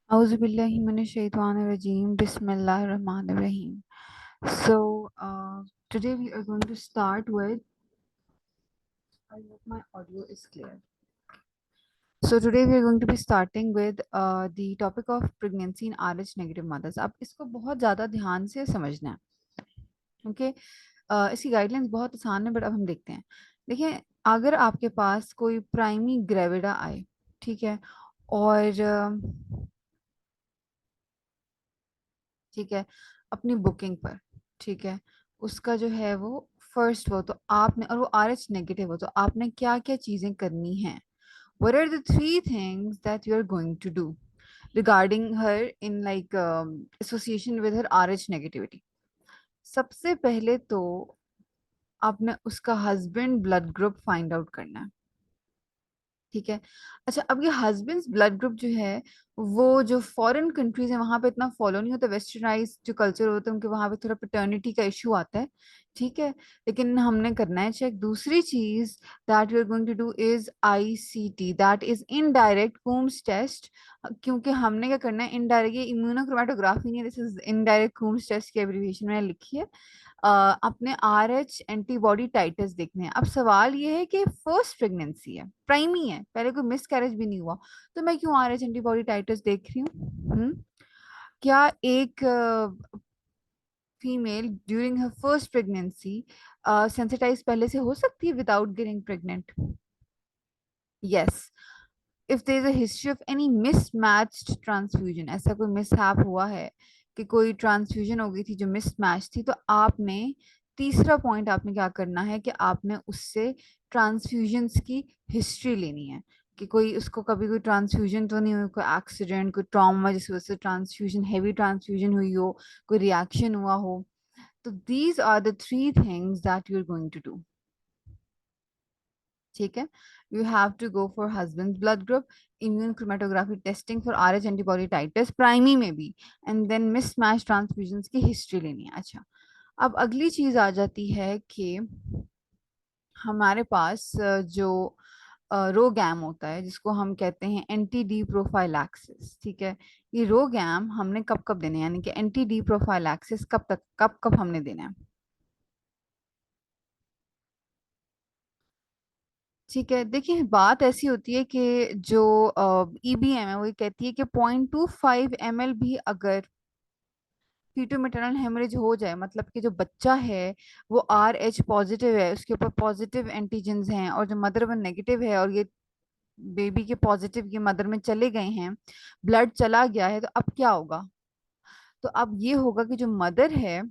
Auzubillahi minash-shaytanir-rajeem. Bismillahir-rahmanir-rahim. So, today we are going to start with. I hope my audio is clear. So today we are going to be starting with the topic of pregnancy in RH negative mothers. अब इसको बहुत ज़्यादा ध्यान से समझना है. Okay. इसकी guidelines बहुत आसान है, बट अब हम देखते हैं. देखिए, अगर आपके पास कोई प्राइमी ग्रेविडा आए, ठीक है, और ठीक है, अपनी बुकिंग पर, ठीक है, उसका जो है वो फर्स्ट वो तो आपने, और वो RH नेगेटिव हो, तो आपने क्या क्या चीजें करनी है. What are the three things that you are going to do regarding her in like association with her RH negativity? सबसे पहले तो आपने उसका husband blood group find out करना है. ठीक है. अच्छा, अब ये हस्बैंड्स ब्लड ग्रुप जो है, वो जो फॉरेन कंट्रीज है वहां पे इतना फॉलो नहीं होता. वेस्टर्नाइज जो कल्चर होता है उनके वहां पे थोड़ा पैटर्निटी का इशू आता है. ठीक है. लेकिन हमने करना है चेक. दूसरी चीज that we are going to do is ICT, that is indirect Coombs test. क्योंकि हमने क्या करना है, इनडायरेक्ट, ये इम्यूनोक्रोमेटोग्राफी नहीं है, this is indirect Coombs test की एब्रीविएशन मैंने लिखी है. अपने RH एंटीबॉडी टाइटर्स देखने हैं. अब सवाल ये है कि फर्स्ट प्रेगनेंसी है, प्राइमी है, पहले कोई मिस कैरेज भी नहीं हुआ, तो मैं क्यों RH एंटीबॉडी टाइटर्स देख रही हूँ? क्या एक female during her first pregnancy sensitize पहले से हो सकती है without getting pregnant? Yes. If there is a history of any mismatched transfusion, ऐसा कोई मिसहैप हुआ है कि कोई ट्रांसफ्यूजन हो गई थी जो मिसमैच थी, तो आपने, तीसरा पॉइंट आपने क्या करना है कि आपने उससे ट्रांसफ्यूजन्स की हिस्ट्री लेनी है. कि कोई उसको कभी कोई ट्रांसफ्यूजन तो नहीं हुई, कोई एक्सीडेंट, कोई ट्रॉमा जिस वजह से ट्रांसफ्यूजन, हैवी ट्रांसफ्यूजन हुई हो, कोई रिएक्शन हुआ हो. तो these are the three things that you are going to do. ठीक है. You have to go for husband blood group, immune chromatography testing for RH antibody titres primi में भी, एंड देन मिसमैच ट्रांसफ्यूजन की हिस्ट्री लेनी है. अच्छा, अब अगली चीज आ जाती है कि हमारे पास जो रोगैम होता है, जिसको हम कहते हैं एंटी डी प्रोफाइलैक्सिस. ठीक है. ये रोगैम हमने कब कब देने हैं, यानी कि एंटी डी प्रोफाइलैक्सिस कब तक, कब कब हमने देना है. ठीक है. देखिए, बात ऐसी होती है कि जो EBM है वो ये कहती है कि 0.25 ml भी अगर फीटो मेटर्नल हेमरेज हो जाए, मतलब कि जो बच्चा है वो RH पॉजिटिव है, उसके ऊपर पॉजिटिव एंटीजेंस हैं, और जो मदर वन नेगेटिव है, और ये बेबी के पॉजिटिव ये मदर में चले गए हैं, ब्लड चला गया है, तो अब क्या होगा? तो अब ये होगा कि जो मदर है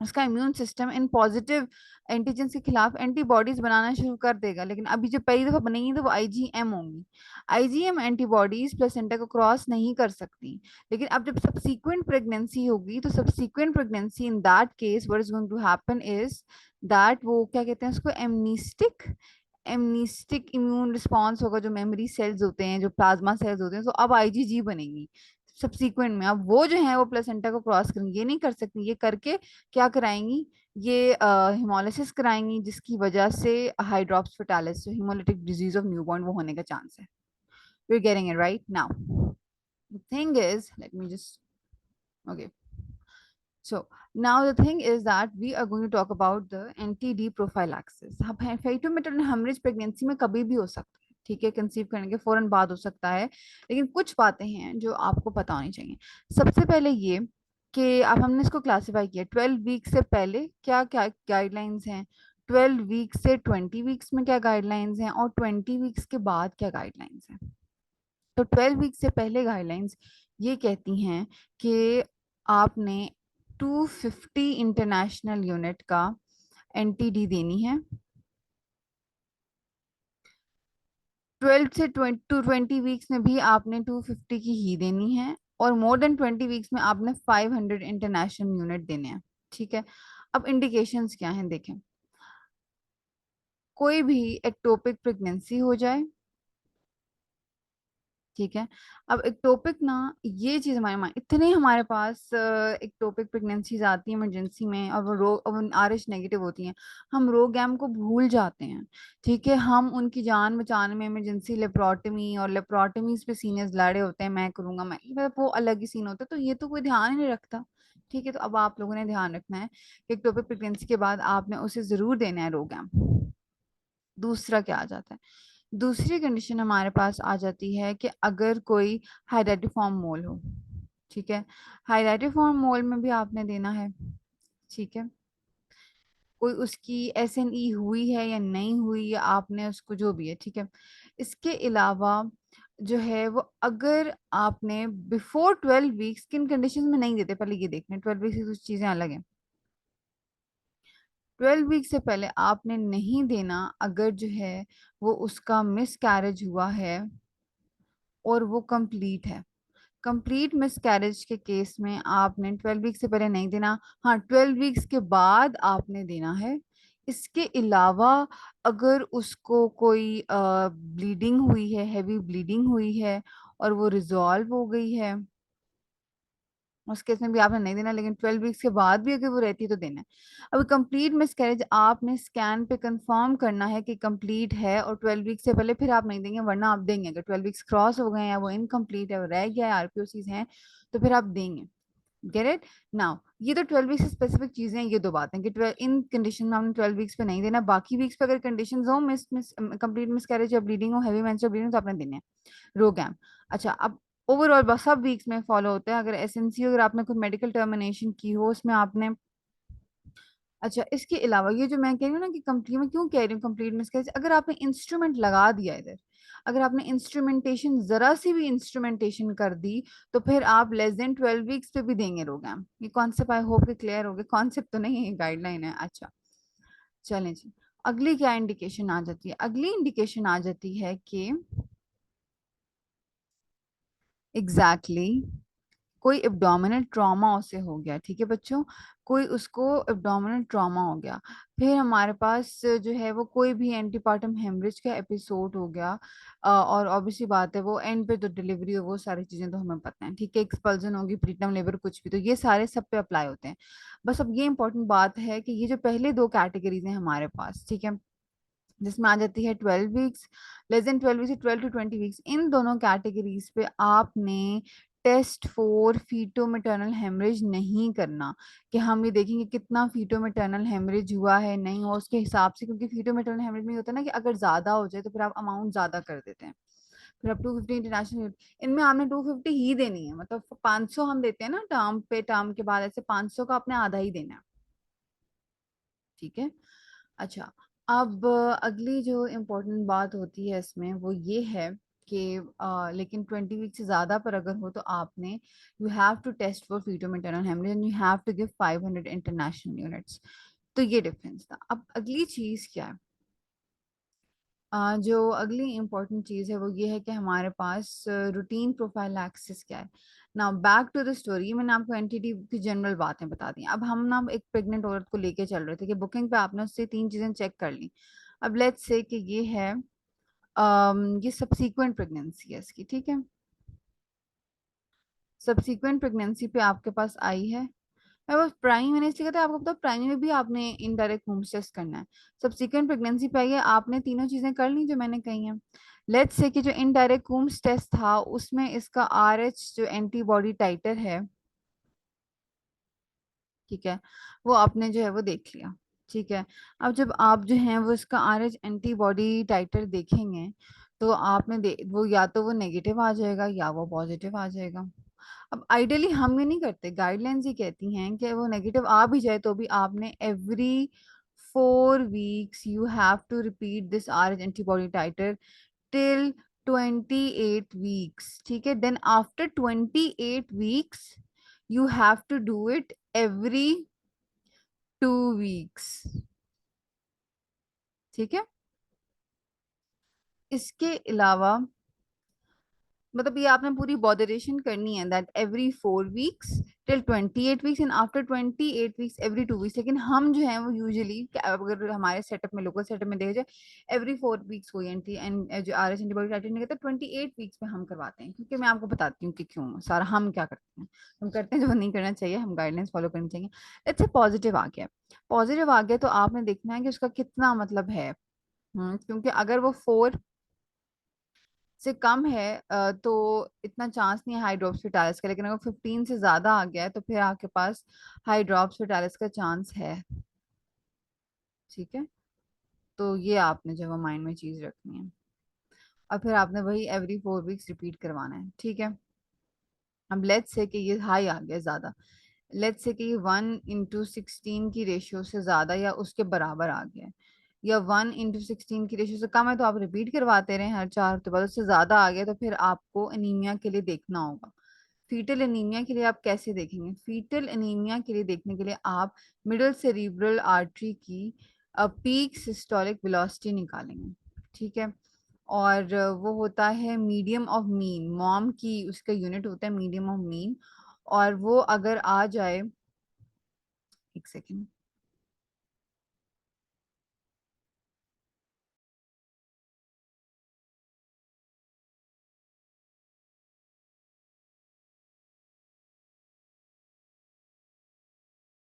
उसका immune system in positive antigen के खिलाफ एंटीबॉडीज बनाना शुरू कर देगा. लेकिन अभी जो पहली दफा बनेंगी तो वो IgM होंगी. IgM एंटीबॉडीज प्लेसेंटा को क्रॉस नहीं कर सकती. लेकिन अब जब सब्सीक्वेंट प्रेगनेंसी होगी, तो subsequent pregnancy in that case what is going to happen is that, वो क्या कहते हैं उसको, एमनीस्टिक इम्यून रिस्पॉन्स होगा. जो मेमोरी सेल्स होते हैं, जो प्लाज्मा सेल्स होते हैं, तो अब IgG बनेंगी सब्सीक्वेंट में. अब वो जो है वो प्लेसेंटा को क्रॉस करेंगी, ये नहीं कर सकती. ये करके क्या कराएंगी, ये हिमोलिसिस कराएंगी, जिसकी वजह से hydrops fetalis, haemolytic disease of newborn, वो होने का चांस है. You are getting it right now. The thing is, let me just, okay. So now the thing is that we are going to talk about the NTD prophylaxis. अब fetal maternal hemorrhage pregnancy में कभी भी हो सकता है. ठीक है, conceive करने के फौरन बाद हो सकता है. लेकिन कुछ बातें हैं जो आपको पता होनी चाहिए. सबसे पहले ये कि अब हमने इसको क्लासिफाई किया 12 वीक से पहले क्या क्या गाइडलाइंस हैं, 12 वीक से 20 वीक्स में क्या गाइडलाइंस हैं, और 20 वीक्स के बाद क्या गाइडलाइंस हैं. तो 12 वीक से पहले गाइडलाइंस ये कहती हैं कि आपने 250 इंटरनेशनल यूनिट का NTD देनी है. 12 से 20 वीक्स में भी आपने 250 की ही देनी है, और मोर देन 20 वीक्स में आपने 500 इंटरनेशनल यूनिट देने हैं. ठीक है. अब इंडिकेशंस क्या हैं देखें. कोई भी एक्टोपिक प्रेगनेंसी हो जाए, ठीक है। अब इक्टोपिक ना, ये चीज हमारे माइंड इतने हमारे पास इक्टोपिक प्रेगनेंसीज आती है इमरजेंसी में, और वो रो RH नेगेटिव होती हैं, हम रोगैम को भूल जाते हैं। ठीक है, हम उनकी जान बचाने में इमरजेंसी लेप्रोटमी और लेप्रोटमीज पे सीनियर्स लड़े होते हैं, मैं करूंगा मैं, मतलब वो अलग ही सीन होता है, तो ये तो कोई ध्यान ही नहीं रखता। ठीक है, तो अब आप लोगों ने ध्यान रखना है कि इक्टोपिक प्रेगनेंसी के बाद आपने उसे जरूर देना है रोगैम। दूसरा क्या आ जाता है, दूसरी कंडीशन हमारे पास आ जाती है कि अगर कोई हाइड्रेटिफॉर्म मोल हो। ठीक है, हाइड्रेटिफॉर्म मोल में भी आपने देना है। ठीक है, कोई उसकी SNE हुई है या नहीं हुई, या आपने उसको जो भी है। ठीक है, इसके अलावा जो है वो, अगर आपने बिफोर 12 वीक्स, किन कंडीशन में नहीं देते पहले ये देखना है, 12 वीक्स की कुछ चीजें अलग हैं। 12 वीक से पहले आपने नहीं देना, अगर जो है वो उसका मिस कैरेज हुआ है और वो कंप्लीट है। कंप्लीट मिस कैरेज के केस में आपने 12 वीक से पहले नहीं देना, हाँ 12 वीक्स के बाद आपने देना है। इसके अलावा अगर उसको कोई ब्लीडिंग हुई है, हैवी ब्लीडिंग हुई है और वो रिजॉल्व हो गई है, उस केस में भी आपने नहीं देना, लेकिन 12 वीक्स के बाद भी अगर वो रहती है तो देना है। अब कंप्लीट मिसकैरेज आपने स्कैन पे कंफर्म करना है कि कंप्लीट है, और 12 वीक्स से पहले फिर आप नहीं देंगे, वरना आप देंगे अगर 12 वीक्स क्रॉस हो गए हैं, वो इनकम्प्लीट है, वो रह गया है, RPOCs हैं, तो फिर आप देंगे। गेट इट नाउ, ये तो 12 वीक्स स्पेसिफिक चीजें हैं, ये दो बातें कि 12 इन कंडीशन में हमने 12 वीक्स पे नहीं देना, बाकी वीक्स पे अगर कंडीशन हो, मिस मिस कंप्लीट मिसकैरेज या ब्लीडिंग हो, हैवी मेंस्ट्रुअल ब्लीडिंग, तो आपने देने हैं रोगैम। अच्छा, अब ओवरऑल बस सब वीक्स में फॉलो होता है, अगर SNC, अगर आपने कोई मेडिकल टर्मिनेशन की हो उसमें आपने। अच्छा, इसके अलावा ये जो मैं कह रही हूँ ना कि कंप्लीट, मैं क्यों कह रही हूँ कंप्लीट मिसकैरेज, अगर आपने इंस्ट्रूमेंट लगा दिया इधर, अगर आपने इंस्ट्रूमेंटेशन जरा सी भी इंस्ट्रूमेंटेशन कर दी, तो फिर आप लेस देन 12 वीक्स पे भी देंगे रोगैम। ये कॉन्सेप्ट आई होप कि क्लियर हो गया, कॉन्सेप्ट तो नहीं है, गाइडलाइन है। अच्छा, चलें जी। अगली क्या इंडिकेशन आ जाती है, अगली इंडिकेशन आ जाती है कि एग्जैक्टली exactly, कोई एब्डोमिनल ट्रॉमा उसे हो गया। ठीक है बच्चों, कोई उसको एब्डोमिनल ट्रॉमा हो गया, फिर हमारे पास जो है वो कोई भी एंटीपार्टम हेमरेज का एपिसोड हो गया, और ऑब्वियसली बात है वो एंड पे तो डिलीवरी हो, वो सारी चीजें तो हमें पता है। ठीक है, एक्सपल्जन होगी, प्रीटर्म लेबर, कुछ भी, तो ये सारे सब पे अप्लाई होते हैं। बस अब ये इंपॉर्टेंट बात है कि ये जो पहले दो कैटेगरीज हैं हमारे पास, ठीक है, जिसमें आ जाती है 12 वीक्स, लेस देन 12 वीक्स से 12 to 20 वीक्स, इन दोनों कैटेगरीज पे आपने test for feto maternal haemorrhage नहीं करना, कि हम ये देखेंगे कितना फीटो मेटर्नल हेमरेज हुआ है, नहीं हो उसके हिसाब से, क्योंकि फीटो मेटर्नल हेमरेज में ये होता है ना कि अगर ज्यादा हो जाए तो फिर आप अमाउंट ज्यादा कर देते हैं, फिर आप 250 इंटरनेशनल, इनमें आपने 250 ही देनी है, मतलब 500 हम देते हैं ना टर्म पे, टर्म के बाद ऐसे 500 का आपने आधा ही देना है। ठीक है। अच्छा, अब अगली जो इम्पोर्टेंट बात होती है इसमें वो ये है कि लेकिन 20 वीक से ज्यादा पर अगर हो तो आपने, you have to test for feto maternal haemorrhage and you have to give 500 international units. तो ये डिफरेंस था। अब अगली चीज क्या है, जो अगली इम्पोर्टेंट चीज है वो ये है कि हमारे पास रूटीन प्रोफाइलैक्सिस क्या है। ना बैक टू द स्टोरी, मैंने आपको एनटीडी की जनरल बातें बता दी, अब हम ना एक प्रेग्नेंट औरत को लेके चल रहे थे कि बुकिंग पे आपने उससे तीन चीजें चेक कर ली। अब लेट्स से कि ये है, ये सब्सीक्वेंट प्रेगनेंसी है इसकी। ठीक है, सब्सीक्वेंट प्रेगनेंसी पे आपके पास आई है, मैं बस प्राइम मैंने इसलिए कहता है आपको पता, प्राइम में भी आपने इनडायरेक्ट होम टेस्ट करना है। सब्सीक्वेंट प्रेगनेंसी पे आई है, आपने तीनों चीजें कर ली जो मैंने कही हैं। लेट्स से कि जो इनडायरेक्ट होम्स टेस्ट था उसमें इसका RH जो एंटीबॉडी टाइटर है, ठीक है, वो आपने जो है वो देख लिया। ठीक है, अब जब आप जो है वो इसका RH एंटीबॉडी टाइटर देखेंगे, तो आपने वो या तो वो नेगेटिव आ जाएगा या वो पॉजिटिव आ जाएगा। अब आइडियली हम ये नहीं करते, गाइडलाइंस ये कहती हैं कि वो नेगेटिव आ भी जाए तो भी आपने every 4 weeks you have to repeat this RH antibody titre till 28 weeks. ठीक है, then after 28 weeks you have to do it every 2 weeks. ठीक है, इसके अलावा मतलब ये आपने पूरी बॉदरेशन करनी है that every 4 weeks till 28 weeks and after 28 weeks every 2 weeks. लेकिन हम जो है वो यूजुअली, अगर हमारे सेटअप में, लोकल सेटअप में देखा जाए, एवरी 4 वीक्स कोई एंटी एंड जो आर एस एंटीबॉडी टाइटल नहीं करता, 28 वीक्स में हम करवाते हैं। क्योंकि मैं आपको बताती हूँ कि क्यों सारा हम क्या करते हैं। हम करते हैं जो नहीं करना चाहिए, हम गाइडलाइंस फॉलो करनी चाहिए। इट्स पॉजिटिव आ गया, पॉजिटिव आ गया तो आपने देखना है कि उसका कितना मतलब है। क्योंकि अगर वो 4 से कम है तो इतना चांस नहीं है हाइड्रोप्सिटालिस का। लेकिन अगर 15 से ज्यादा आ गया है तो फिर आपके पास हाइड्रोप्सिटालिस का चांस है। ठीक है, तो ये आपने जो माइंड में चीज रखनी है। और फिर आपने वही एवरी 4 वीक्स रिपीट करवाना है। ठीक है, अब लेट्स से कि ये हाई आ गया ज्यादा, लेट्स से कि ये 1:16 की रेशियो से ज्यादा या उसके बराबर आ गया है, या 1:16 की रेशियो से कम है तो आप रिपीट करवाते रहे हर 4 हफ्ते बाद। उससे ज्यादा आ गया तो फिर आपको एनीमिया के लिए देखना होगा। फीटल एनीमिया के लिए आप कैसे देखेंगे? फीटल एनीमिया के लिए देखने के लिए आप मिडल सेरिब्रल आर्टरी की पीक सिस्टोलिक वेलोसिटी निकालेंगे। ठीक है, और वो होता है मीडियम ऑफ मीन, मॉम की उसका यूनिट होता है मीडियम ऑफ मीन। और वो अगर आ जाए, एक सेकेंड,